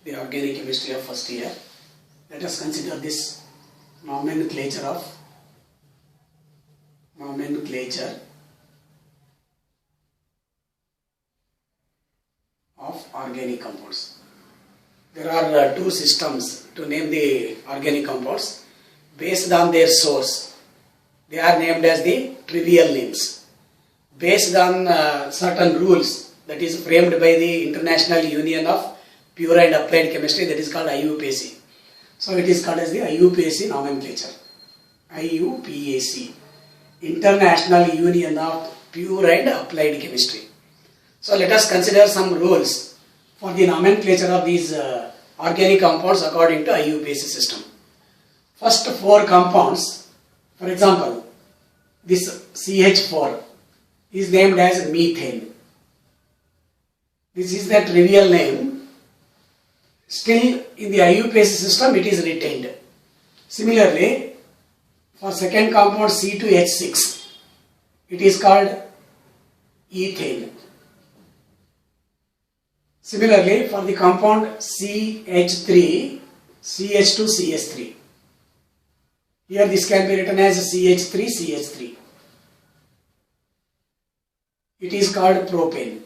the organic chemistry of first year. Let us consider this nomenclature of organic compounds. There are two systems to name the organic compounds based on their source. They are named as the trivial names based on certain rules that is framed by the International Union of Pure and Applied Chemistry, that is called IUPAC. So it is called as the IUPAC nomenclature. IUPAC, International Union of Pure and Applied Chemistry. So let us consider some rules for the nomenclature of these organic compounds according to IUPAC system. First four compounds, for example, this CH4 is named as methane. This is the trivial name. Still in the IUPAC system it is retained. Similarly, for second compound C2H6, it is called ethane. Similarly, for the compound CH3, CH2CH3. Here this can be written as CH3CH3. It is called propane.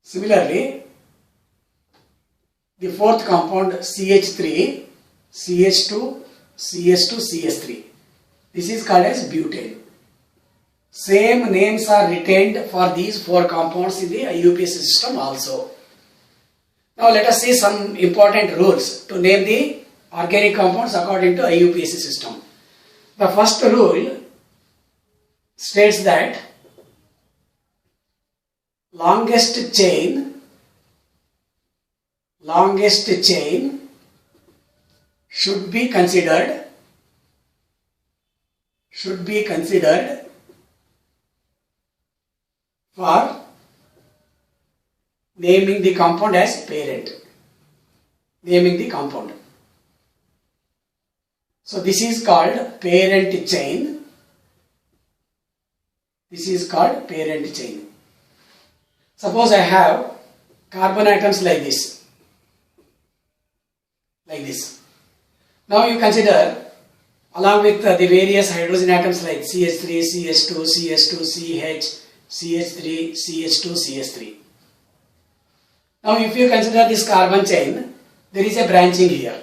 Similarly, the fourth compound CH3, CH2, CH2CH3. This is called as butane. Same names are retained for these four compounds in the IUPAC system also. Now let us see some important rules to name the organic compounds according to IUPAC system. The first rule states that longest chain should be considered for naming the compound as parent. Naming the compound. So this is called parent chain. This is called parent chain. Suppose I have carbon atoms like this. Like this. Now you consider along with the various hydrogen atoms like CH3, CH2, CH2, CH, CH3, CH2, CH3. Now if you consider this carbon chain, there is a branching here.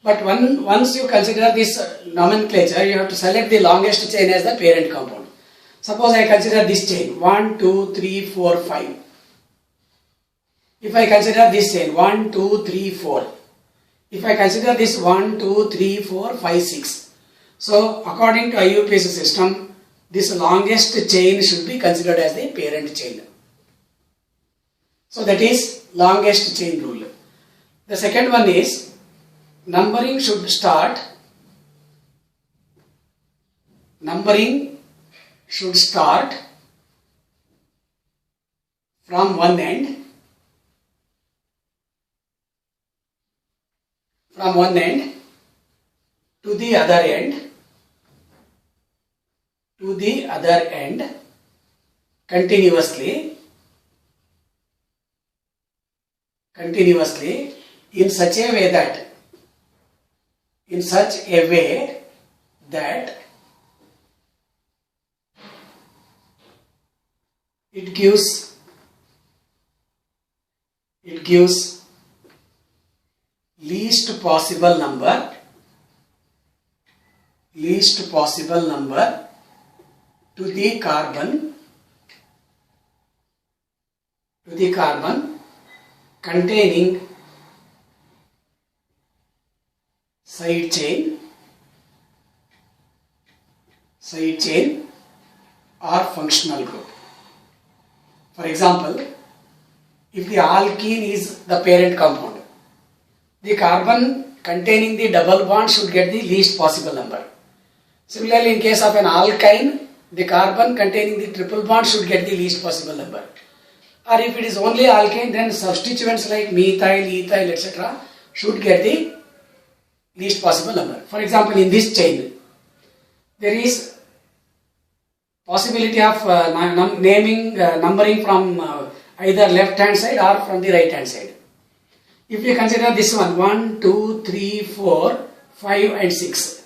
But once you consider this nomenclature, you have to select the longest chain as the parent compound. Suppose I consider this chain 1, 2, 3, 4, 5. If I consider this chain 1, 2, 3, 4. If I consider this 1, 2, 3, 4, 5, 6. So according to IUPAC system, this longest chain should be considered as the parent chain. So that is longest chain rule. The second one is numbering should start from one end to the other end continuously in such a way that it gives least possible number to the carbon containing side chain or functional group. For example, if the alkene is the parent compound, the carbon containing the double bond should get the least possible number. Similarly, in case of an alkyne, the carbon containing the triple bond should get the least possible number. Or if it is only alkane, then substituents like methyl, ethyl, etc. should get the least possible number. For example, in this chain, there is possibility of numbering from either left hand side or from the right hand side. If you consider this one, 1, 2, 3, 4, 5 and 6.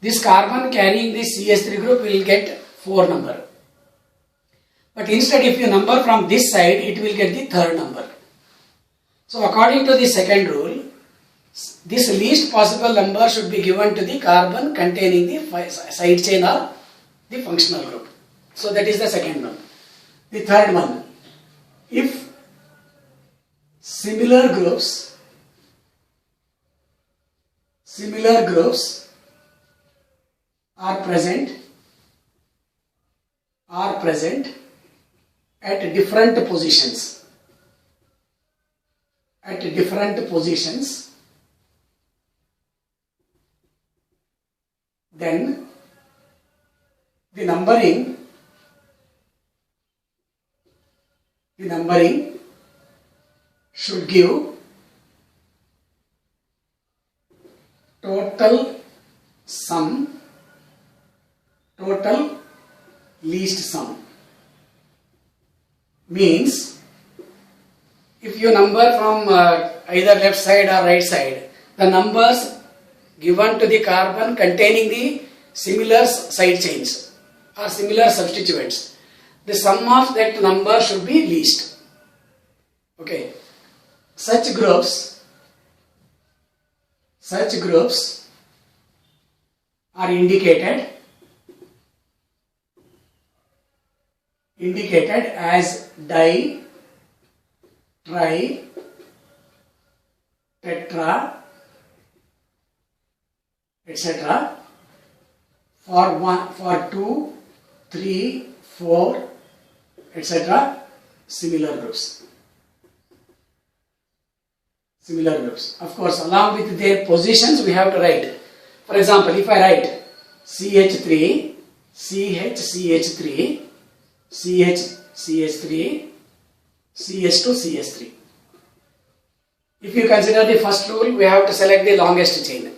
This carbon carrying this CH3 group will get 4 number. But instead if you number from this side, it will get the third number. So according to the second rule, this least possible number should be given to the carbon containing the side chain or the functional group. So that is the second one. The third one, if similar groups are present at different positions, then the numbering should give total least sum. Means if you number from either left side or right side, the numbers given to the carbon containing the similar side chains or similar substituents, the sum of that number should be least. Okay. Such groups are indicated as di, tri, tetra, etc. for 2, 3, 4, etc. similar groups. Of course, along with their positions, we have to write. For example, if I write CH3, CH3, CH3, CH2, CH3. If you consider the first rule, we have to select the longest chain.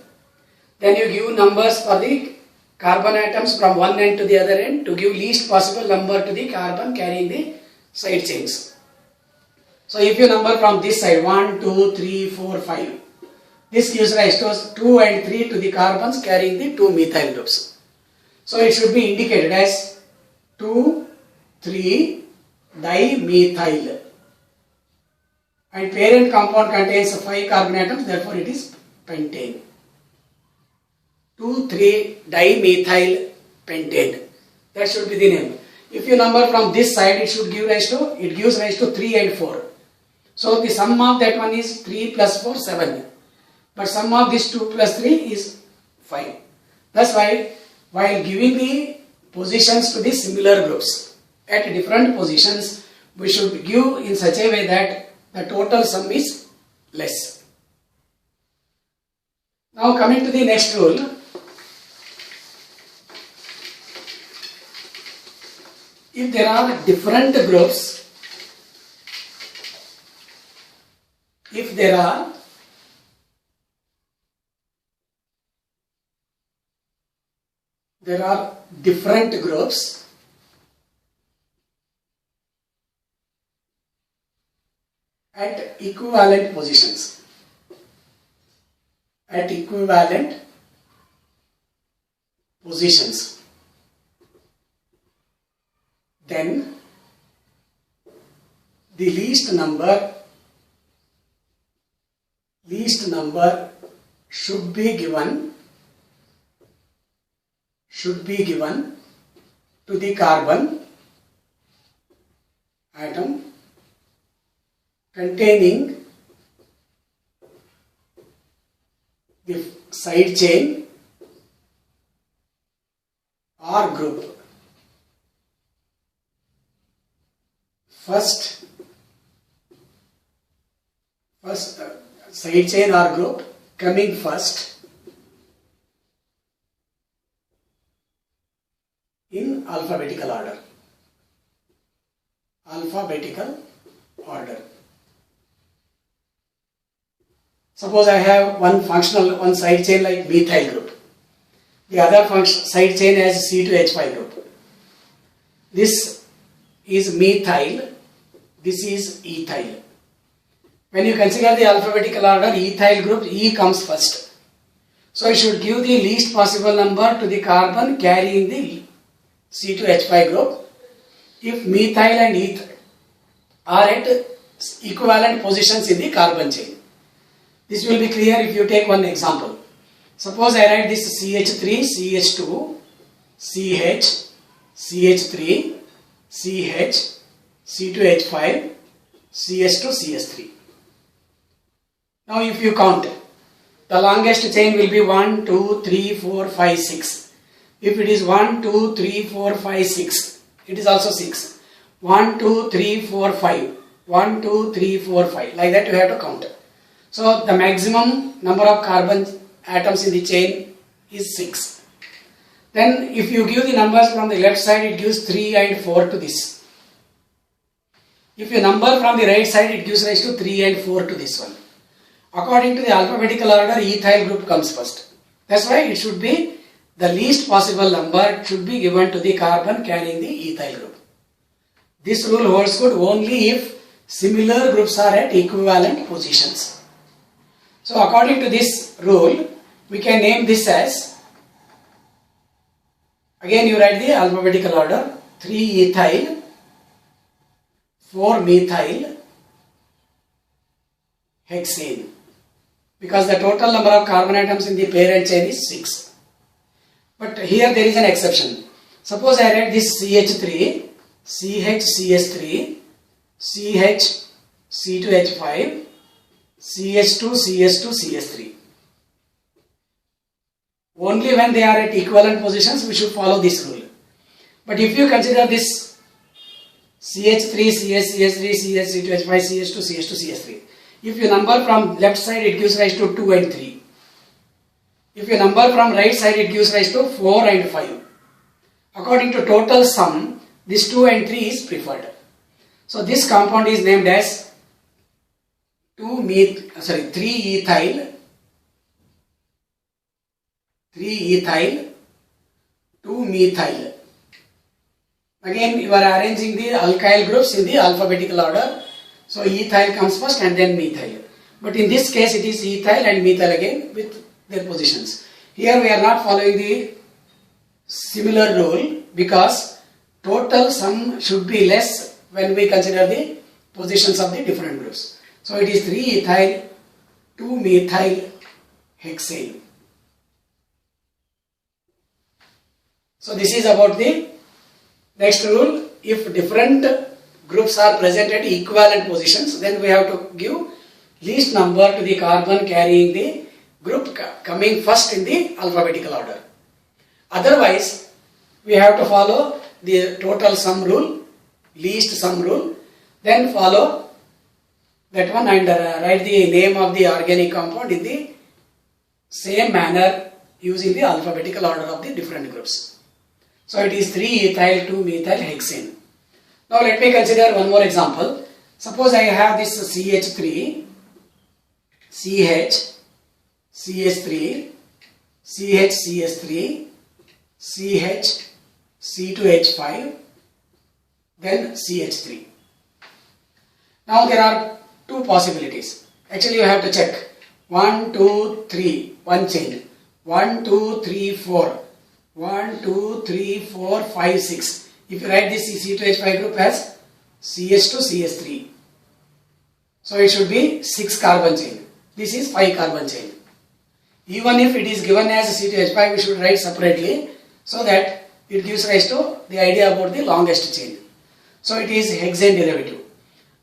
Then you give numbers for the carbon atoms from one end to the other end to give least possible number to the carbon carrying the side chains. So if you number from this side 1, 2, 3, 4, 5, this gives rise to 2 and 3 to the carbons carrying the 2 methyl groups. So it should be indicated as 2, 3 dimethyl. And parent compound contains 5 carbon atoms, therefore it is pentane. 2, 3 dimethyl pentane. That should be the name. If you number from this side, it gives rise to 3 and 4. So the sum of that one is 3 plus 4, 7. But sum of this 2 plus 3 is 5. That's why while giving the positions to the similar groups at different positions, we should give in such a way that the total sum is less. Now coming to the next rule. If there are different groups, if there are different groups at equivalent positions, then the least number should be given to the carbon atom containing the side chain or group. First side chain or group coming first in alphabetical order. Suppose I have one side chain like methyl group. The other side chain has C2H5 group. This is methyl. This is ethyl. When you consider the alphabetical order, ethyl group, E comes first. So you should give the least possible number to the carbon carrying the C2H5 group. If methyl and ethyl are at equivalent positions in the carbon chain. This will be clear if you take one example. Suppose I write this CH3, CH2, CH, CH3, CH, C2H5, CS2, CS3. Now if you count, the longest chain will be 1, 2, 3, 4, 5, 6. If it is 1, 2, 3, 4, 5, 6, it is also 6. 1, 2, 3, 4, 5. 1, 2, 3, 4, 5. Like that you have to count. So the maximum number of carbon atoms in the chain is 6. Then if you give the numbers from the left side, it gives 3 and 4 to this. If you number from the right side, it gives rise to 3 and 4 to this one. According to the alphabetical order, ethyl group comes first. That's why it should be the least possible number should be given to the carbon carrying the ethyl group. This rule holds good only if similar groups are at equivalent positions. So according to this rule, we can name this as, again you write the alphabetical order, 3 ethyl, 4 methyl, hexane. Because the total number of carbon atoms in the parent chain is 6. But here there is an exception. Suppose I write this CH3, CH, CH, C2H5, CH2, CS2, CS3. Only when they are at equivalent positions we should follow this rule. But if you consider this CH3, CS, CS3, CS, C2H5, CS2, CS2, CS3. If you number from left side, it gives rise to 2 and 3. If you number from right side, it gives rise to 4 and 5. According to total sum, this 2 and 3 is preferred. So this compound is named as 3 ethyl, 2 methyl. Again, you are arranging the alkyl groups in the alphabetical order. So ethyl comes first and then methyl. But in this case, it is ethyl and methyl again with their positions. Here we are not following the similar rule because total sum should be less when we consider the positions of the different groups. So it is 3 ethyl, 2 methyl hexane. So this is about the next rule. If different groups are present at equivalent positions, then we have to give least number to the carbon carrying the group coming first in the alphabetical order. Otherwise, we have to follow the total sum rule, least sum rule, then follow that one and write the name of the organic compound in the same manner using the alphabetical order of the different groups. So it is 3 ethyl, 2 methyl hexane. Now let me consider one more example. Suppose I have this CH3, CH, CS3, CH, CS3, CH, C2H5, then CH3. Now there are two possibilities. Actually you have to check. 1, 2, 3, one chain. 1, 2, 3, 4. 1, 2, 3, 4, 5, 6. If you write this C2H5 group as CH2, CS3. So it should be 6 carbon chain. This is 5 carbon chain. Even if it is given as C2H5, we should write separately so that it gives rise to the idea about the longest chain. So it is hexane derivative.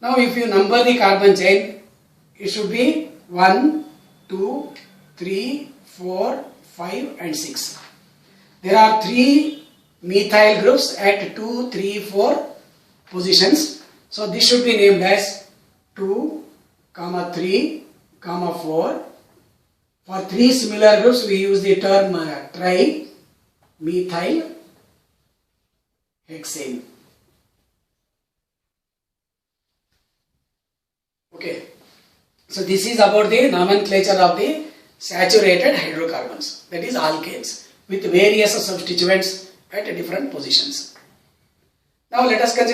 Now if you number the carbon chain, it should be 1, 2, 3, 4, 5 and 6. There are 3 methyl groups at 2, 3, 4 positions. So this should be named as 2, 3, 4. For 3 similar groups, we use the term tri-methyl hexane. Okay. So this is about the nomenclature of the saturated hydrocarbons, that is alkanes, with various substituents at different positions. Now let us consider